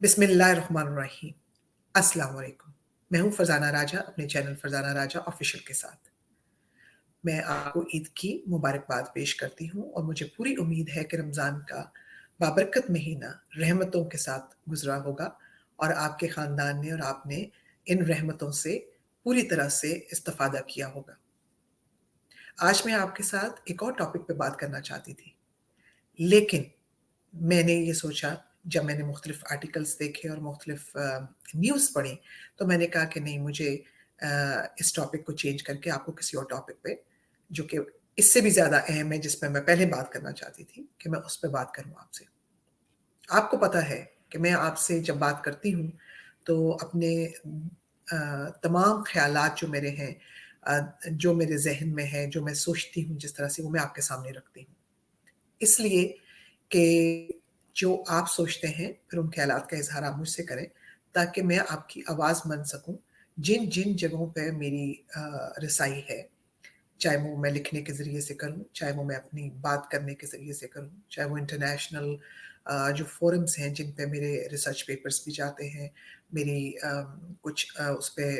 बिस्मिल्लाहिर्रहमानिर्रहीम। अस्सलाम वालेकुम। मैं हूँ फरजाना राजा अपने चैनल फरजाना राजा ऑफिशियल के साथ। मैं आपको ईद की मुबारकबाद पेश करती हूँ और मुझे पूरी उम्मीद है कि रमज़ान का बाबरकत महीना रहमतों के साथ गुजरा होगा और आपके ख़ानदान ने और आपने इन रहमतों से पूरी तरह से इस्तिफ़ादा किया होगा। आज मैं आपके साथ एक और टॉपिक पे बात करना चाहती थी, लेकिन मैंने ये सोचा, जब मैंने मुख्तलिफ आर्टिकल्स देखे और मुख्तलिफ न्यूज़ पढ़ी, तो मैंने कहा कि नहीं, मुझे इस टॉपिक को चेंज करके आपको किसी और टॉपिक पे, जो कि इससे भी ज़्यादा अहम है, जिस पे मैं पहले बात करना चाहती थी, कि मैं उस पे बात करूँ आपसे। आपको पता है कि मैं आपसे जब बात करती हूँ, तो अपने तमाम ख़यालात जो मेरे हैं, जो मेरे ज़हन में है, जो मैं सोचती हूँ जिस तरह से, वो मैं आपके सामने रखती हूँ। इसलिए कि जो आप सोचते हैं, फिर उन ख़यालात का इज़हार आप मुझसे करें, ताकि मैं आपकी आवाज़ बन सकूँ। जिन जगहों पे मेरी रसाई है, चाहे वो मैं लिखने के ज़रिए से करूँ, चाहे वो मैं अपनी बात करने के ज़रिए से करूँ, चाहे वो इंटरनेशनल जो फ़ोरम्स हैं, जिन पे मेरे रिसर्च पेपर्स भी जाते हैं, मेरी कुछ उस पे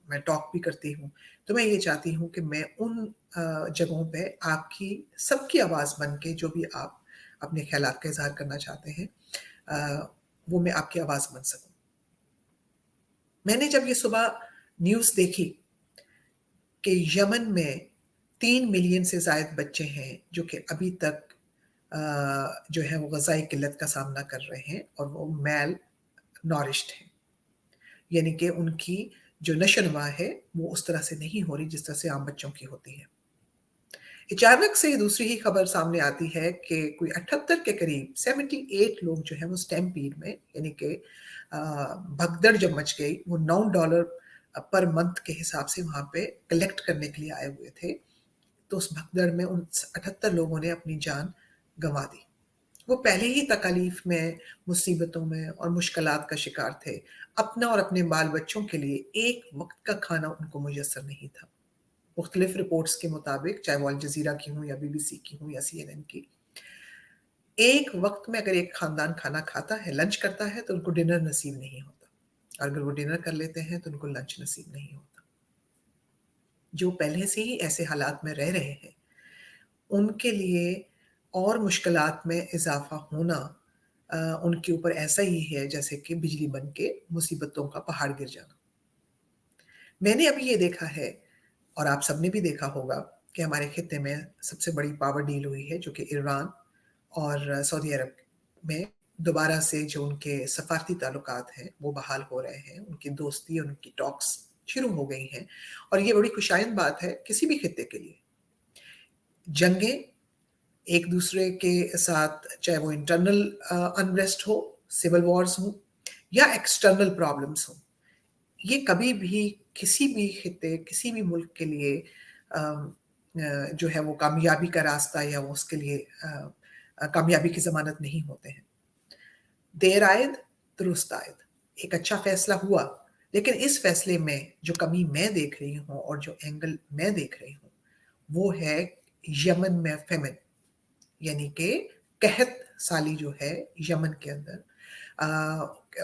मैं टॉक भी करती हूँ। तो मैं ये चाहती हूँ कि मैं उन जगहों पे आपकी सबकी आवाज़ बन के, जो भी आप अपने ख़यालात का इज़हार करना चाहते हैं, वो मैं आपकी आवाज़ बन सकूँ। मैंने जब ये सुबह न्यूज़ देखी कि यमन में 3 मिलियन से ज़ायद बच्चे हैं, जो कि अभी तक जो है वो ग़ज़ाई किल्लत का सामना कर रहे हैं और वो मैल नॉरिश्ड हैं। यानी कि उनकी जो नशो-नुमा है, वो उस तरह से नहीं हो रही, जिस तरह से आम बच्चों की होती है। अचानक से दूसरी ही खबर सामने आती है कि कोई 78 के करीब 78 लोग जो हैं वो स्टैम्पीड में, यानी कि भगदड़ जब मच गई, वो $9 पर मंथ के हिसाब से वहाँ पे कलेक्ट करने के लिए आए हुए थे। तो उस भगदड़ में उन 78 लोगों ने अपनी जान गँवा दी। वो पहले ही तकालीफ में, मुसीबतों में और मुश्किलात का शिकार थे। अपना और अपने बाल-बच्चों के लिए एक वक़्त का खाना उनको मुयस्सर नहीं था। मुख्तलिफ रिपोर्ट्स के मुताबिक, चाहे वो अल जज़ीरा की हों या बीबीसी की हों या सीएनएन की, एक वक़्त में अगर एक ख़ानदान खाना खाता है, लंच करता है, तो उनको डिनर नसीब नहीं होता। और अगर वो डिनर कर लेते हैं, तो उनको लंच नसीब नहीं होता। जो पहले से ही ऐसे हालात में रह रहे हैं, उनके लिए और मुश्किलात में इज़ाफ़ा होना उनके ऊपर ऐसा ही है जैसे कि बिजली बन के मुसीबतों का पहाड़ गिर जाना। मैंने अभी ये देखा है, और आप सबने भी देखा होगा, कि हमारे खित्ते में सबसे बड़ी पावर डील हुई है, जो कि ईरान और सऊदी अरब में दोबारा से जो उनके सफ़ारती ताल्लुकात हैं, वो बहाल हो रहे हैं। उनकी दोस्ती और उनकी टॉक्स शुरू हो गई हैं और ये बड़ी खुशाइंद बात है किसी भी खित्ते के लिए। जंगें एक-दूसरे के साथ, चाहे वो इंटरनल अनरेस्ट हो, सिविल वॉर्स हों या एक्सटर्नल प्रॉब्लम्स हों, ये कभी भी किसी भी खित्ते, किसी भी मुल्क के लिए जो है वो कामयाबी का रास्ता या वो उसके लिए कामयाबी की ज़मानत नहीं होते हैं। देर आयद, दुरुस्त आयद। एक अच्छा फ़ैसला हुआ, लेकिन इस फ़ैसले में जो कमी मैं देख रही हूँ और जो एंगल मैं देख रही हूँ, वो है यमन में फ़ेमिन, यानी कि कहत साली जो है यमन के अंदर,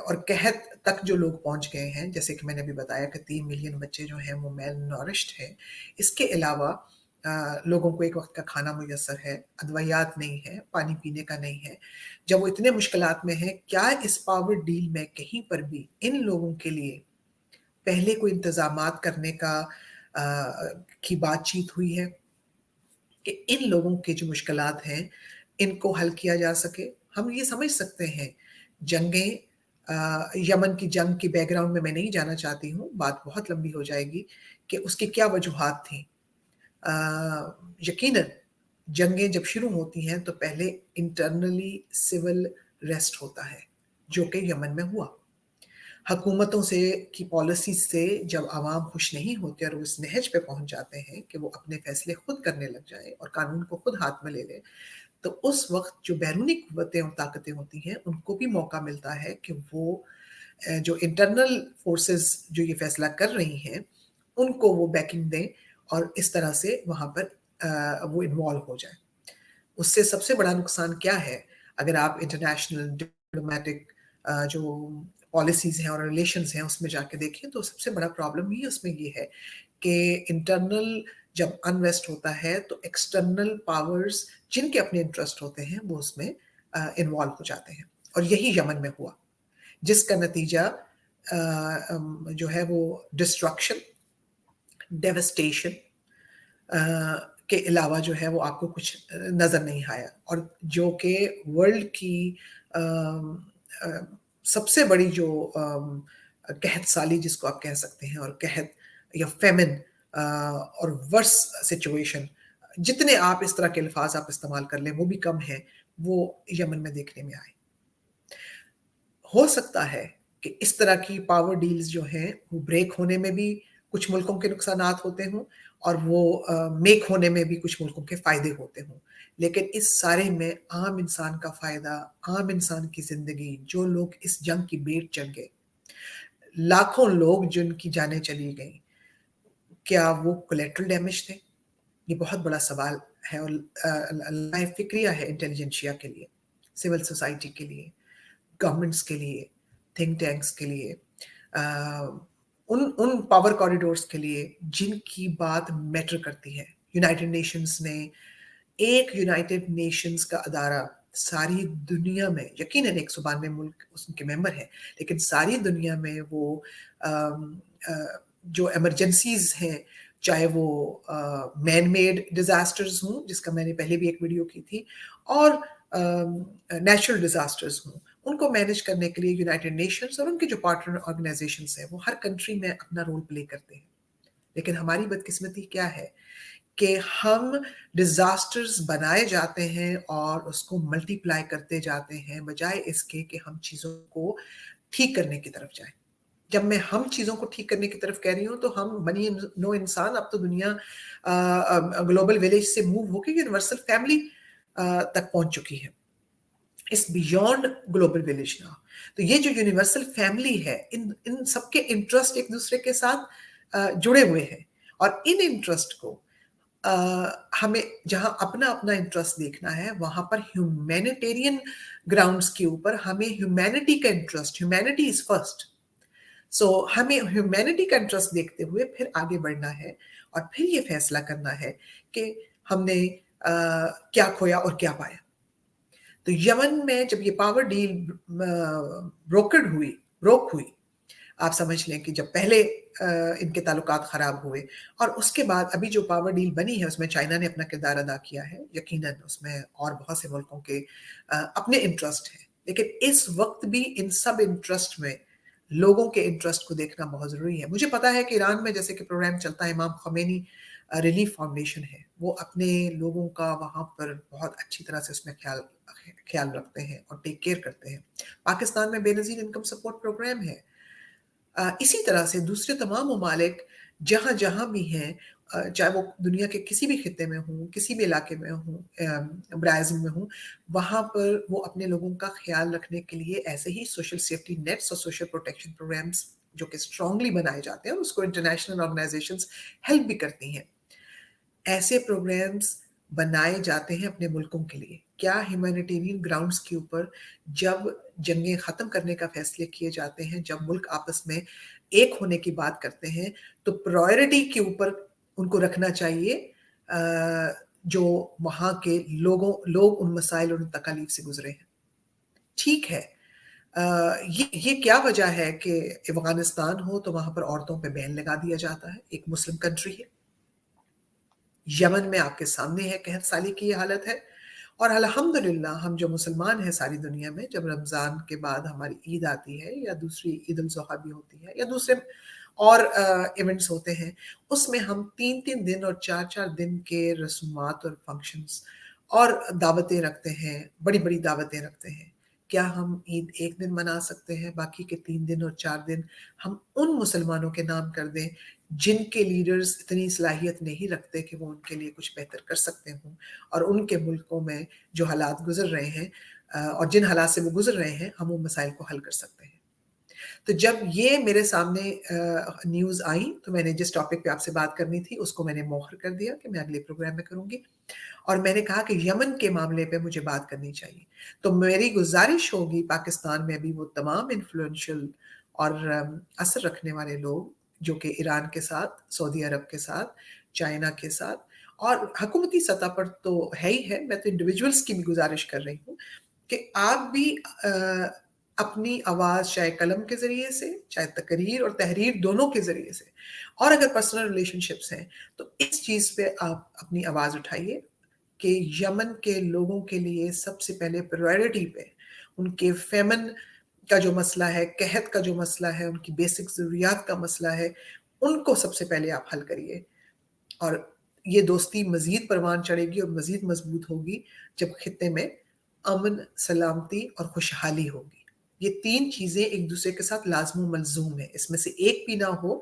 और कहत तक जो लोग पहुँच गए हैं, जैसे कि मैंने अभी बताया कि 3 मिलियन बच्चे जो हैं वो मेल नॉरिश्ड हैं। इसके अलावा लोगों को एक वक़्त का खाना मुयस्सर है, अदवियात नहीं है, पानी पीने का नहीं है। जब वो इतने मुश्किलात में हैं, क्या इस पावर डील में कहीं पर भी इन लोगों के लिए पहले कोई इंतज़ामात करने का की बातचीत हुई है? कि इन लोगों की जो मुश्किलात हैं, इनको हल किया जा सके? हम ये समझ सकते हैं, जंगें यमन की जंग की बैकग्राउंड में मैं नहीं जाना चाहती हूँ, बात बहुत लंबी हो जाएगी कि उसकी क्या वजूहात थीं। यकीनन जंगें जब शुरू होती हैं, तो पहले इंटरनली सिविल रेस्ट होता है, जो कि यमन में हुआ। हुकूमतों से की पॉलिसीज़ से जब अवाम खुश नहीं होते और वो इस नहज पे पहुँच जाते हैं कि वो अपने फ़ैसले खुद करने लग जाएँ और कानून को खुद हाथ में ले लें, तो उस वक़्त जो बैरूनी कुव्वतें और ताकतें होती हैं, उनको भी मौका मिलता है कि वो जो इंटरनल फ़ोर्सेस जो ये फ़ैसला कर रही हैं, उनको वो बैकिंग दें और इस तरह से वहाँ पर वो इन्वॉल्व हो जाएँ। उससे सबसे बड़ा नुकसान क्या है? अगर आप इंटरनेशनल डिप्लोमैटिक जो पॉलिसीज़ हैं और रिलेशंस हैं उसमें जाके देखें तो सबसे बड़ा प्रॉब्लम ही उसमें ये है कि इंटरनल जब अनरेस्ट होता है तो एक्सटर्नल पावर्स जिनके अपने इंटरेस्ट होते हैं वो उसमें इन्वॉल्व हो जाते हैं, और यही यमन में हुआ, जिसका नतीजा जो है वो डिस्ट्रक्शन, डेवस्टेशन के अलावा जो है वो आपको कुछ नज़र नहीं आया, और जो कि वर्ल्ड की सबसे बड़ी जो कहत साली जिसको आप कह सकते हैं, और कहत या फेमिन और वर्स सिचुएशन, जितने आप इस तरह के अल्फाज आप इस्तेमाल कर लें वो भी कम है, वो यमन में देखने में आए। हो सकता है कि इस तरह की पावर डील्स जो हैं वो ब्रेक होने में भी कुछ मुल्कों के नुकसानात होते हों, और वो मेक होने में भी कुछ मुल्कों के फ़ायदे होते हों। लेकिन इस सारे में आम इंसान का फ़ायदा, आम इंसान की ज़िंदगी, जो लोग इस जंग की भेंट चढ़ गए, लाखों लोग जिनकी जानें चली गईं, क्या वो कोलैटरल डैमेज थे? ये बहुत बड़ा सवाल है, और लाए फ़िक्रिया है इंटेलिजेंसिया के लिए, सिविल सोसाइटी के लिए, गवर्नमेंट्स के लिए, थिंक टैंक्स के लिए, उन उन पावर कॉरिडोर्स के लिए जिनकी बात मैटर करती है। यूनाइटेड नेशंस ने, एक यूनाइटेड नेशंस का अदारा सारी दुनिया में, यकीनन 192 मुल्क उसके मेंबर हैं, लेकिन सारी दुनिया में वो जो इमरजेंसीज हैं, चाहे वो मैन मेड डिजास्टर्स हों, जिसका मैंने पहले भी एक वीडियो की थी, और नेचुरल डिजास्टर्स हों, उनको मैनेज करने के लिए यूनाइटेड नेशंस और उनके जो पार्टनर ऑर्गेनाइजेशंस हैं वो हर कंट्री में अपना रोल प्ले करते हैं। लेकिन हमारी बदकिस्मती क्या है कि हम डिजास्टर्स बनाए जाते हैं और उसको मल्टीप्लाई करते जाते हैं, बजाय इसके कि हम चीज़ों को ठीक करने की तरफ जाएं। जब मैं हम चीज़ों को ठीक करने की तरफ कह रही हूँ तो हम बनी नो इंसान अब तो दुनिया ग्लोबल विलेज से मूव होकर यूनिवर्सल फैमिली तक पहुंच चुकी है। It's beyond global village now. तो ये जो यूनिवर्सल फैमिली है, इन इन सबके इंटरेस्ट एक दूसरे के साथ जुड़े हुए हैं, और इन इंटरेस्ट को हमें जहां अपना अपना इंटरेस्ट देखना है, वहां पर ह्यूमैनिटेरियन ग्राउंड्स के ऊपर हमें ह्यूमैनिटी का इंटरेस्ट, ह्यूमैनिटी इज फर्स्ट, सो हमें ह्यूमैनिटी का इंटरेस्ट देखते हुए फिर आगे बढ़ना है, और फिर ये फैसला करना है कि हमने क्या खोया और क्या पाया। तो यमन में जब ये पावर डील ब्रोक हुई, आप समझ लें कि जब पहले इनके ताल्लुकात ख़राब हुए, और उसके बाद अभी जो पावर डील बनी है उसमें चाइना ने अपना किरदार अदा किया है, यकीनन उसमें और बहुत से मुल्कों के अपने इंटरेस्ट हैं, लेकिन इस वक्त भी इन सब इंटरेस्ट में लोगों के इंटरेस्ट को देखना बहुत ज़रूरी है। मुझे पता है कि ईरान में जैसे कि प्रोग्राम चलता है, इमाम ख़मैनी रिलीफ फाउंडेशन है, वो अपने लोगों का वहाँ पर बहुत अच्छी तरह से उसमें ख्याल रखते हैं और टेक केयर करते हैं। पाकिस्तान में बेनज़ीर इनकम सपोर्ट प्रोग्राम है। इसी तरह से दूसरे तमाम ममालिक जहाँ जहाँ भी हैं, चाहे वो दुनिया के किसी भी खिते में हों, किसी भी इलाके में हों, ब्राज़ील में हों, वहाँ पर वो अपने लोगों का ख्याल रखने के लिए ऐसे ही सोशल सेफ्टी नेट्स और सोशल प्रोटेक्शन प्रोग्राम्स जो कि स्ट्रांगली बनाए जाते हैं, और उसको इंटरनेशनल ऑर्गेनाइजेशंस हेल्प भी करती हैं। ऐसे प्रोग्राम्स बनाए जाते हैं अपने मुल्कों के लिए। क्या ह्यूमैनिटेरियन ग्राउंड्स के ऊपर जब जंगें ख़त्म करने का फैसले किए जाते हैं, जब मुल्क आपस में एक होने की बात करते हैं, तो प्रायोरिटी के ऊपर उनको रखना चाहिए जो वहाँ के लोग उन मसाइल और उन तकालीफ से गुजरे हैं। ठीक है, ये क्या वजह है कि अफगानिस्तान हो तो वहाँ पर औरतों पे बैन लगा दिया जाता है, एक मुस्लिम कंट्री है। यमन में आपके सामने है, कहत साली की ये हालत है, और अल्हम्दुलिल्लाह हम जो मुसलमान हैं सारी दुनिया में, जब रमज़ान के बाद हमारी ईद आती है या दूसरी ईद उल ज़ुहा भी होती है या दूसरे और इवेंट्स होते हैं, उसमें हम 3-3 दिन और 4-4 दिन के रसूमात और फंक्शंस और दावतें रखते हैं, बड़ी-बड़ी दावतें रखते हैं। क्या हम ईद 1 दिन मना सकते हैं, बाकी के 3 दिन और 4 दिन हम उन मुसलमानों के नाम कर दें जिनके लीडर्स इतनी सलाहियत नहीं रखते कि वो उनके लिए कुछ बेहतर कर सकते हों, और उनके मुल्कों में जो हालात गुजर रहे हैं और जिन हालात से वो गुजर रहे हैं, हम वो मसाइल को हल कर सकते हैं। تو جب یہ میرے سامنے نیوز آئی تو میں نے جس ٹاپک پہ آپ سے بات کرنی تھی اس کو میں نے موخر کر دیا کہ میں اگلے پروگرام میں کروں گی، اور میں نے کہا کہ یمن کے معاملے پہ مجھے بات کرنی چاہیے۔ تو میری گزارش ہوگی پاکستان میں بھی وہ تمام انفلوئنشل اور اثر رکھنے والے لوگ جو کہ ایران کے ساتھ، سعودی عرب کے ساتھ، چائنا کے ساتھ، اور حکومتی سطح پر تو ہے ہی ہے، میں تو انڈیویجولس کی بھی گزارش کر رہی ہوں کہ آپ بھی اپنی آواز چاہے قلم کے ذریعے سے، چاہے تقریر اور تحریر دونوں کے ذریعے سے، اور اگر پرسنل ریلیشن شپس ہیں تو اس چیز پہ آپ اپنی آواز اٹھائیے کہ یمن کے لوگوں کے لیے سب سے پہلے پرائرٹی پہ ان کے فیمن کا جو مسئلہ ہے، قحط کا جو مسئلہ ہے، ان کی بیسک ضروریات کا مسئلہ ہے، ان کو سب سے پہلے آپ حل کریے، اور یہ دوستی مزید پروان چڑھے گی اور مزید مضبوط ہوگی جب خطے میں امن، سلامتی اور خوشحالی ہوگی۔ یہ تین چیزیں ایک دوسرے کے ساتھ لازم و ملزوم ہیں، اس میں سے ایک بھی نہ ہو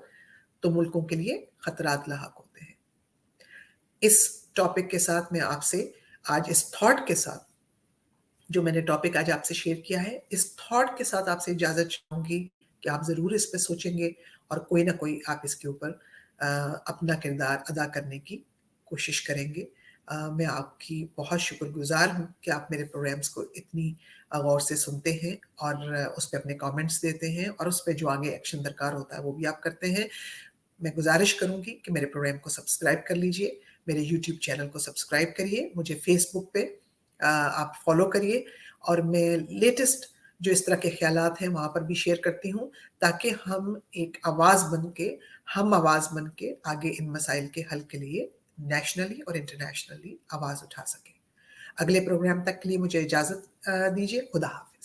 تو ملکوں کے لیے خطرات لاحق ہوتے ہیں۔ اس ٹاپک کے ساتھ میں آپ سے آج اس تھاٹ کے ساتھ جو میں نے ٹاپک آج آپ سے شیئر کیا ہے، اس تھاٹ کے ساتھ آپ سے اجازت چاہوں گی کہ آپ ضرور اس پہ سوچیں گے اور کوئی نہ کوئی آپ اس کے اوپر اپنا کردار ادا کرنے کی کوشش کریں گے۔ میں آپ کی بہت شکر گزار ہوں کہ آپ میرے پروگرامز کو اتنی غور سے سنتے ہیں اور اس پہ اپنے کامنٹس دیتے ہیں، اور اس پہ جو آگے ایکشن درکار ہوتا ہے وہ بھی آپ کرتے ہیں۔ میں گزارش کروں گی کہ میرے پروگرام کو سبسکرائب کر لیجئے، میرے یوٹیوب چینل کو سبسکرائب کریے، مجھے فیس بک پہ آپ فالو کریے، اور میں لیٹسٹ جو اس طرح کے خیالات ہیں وہاں پر بھی شیئر کرتی ہوں تاکہ ہم ایک آواز بن کے، ہم آواز بن کے آگے ان مسائل کے حل کے لیے نیشنلی اور انٹرنیشنلی آواز اٹھا سکیں۔ اگلے پروگرام تک کے لیے مجھے اجازت دیجیے۔ خدا حافظ۔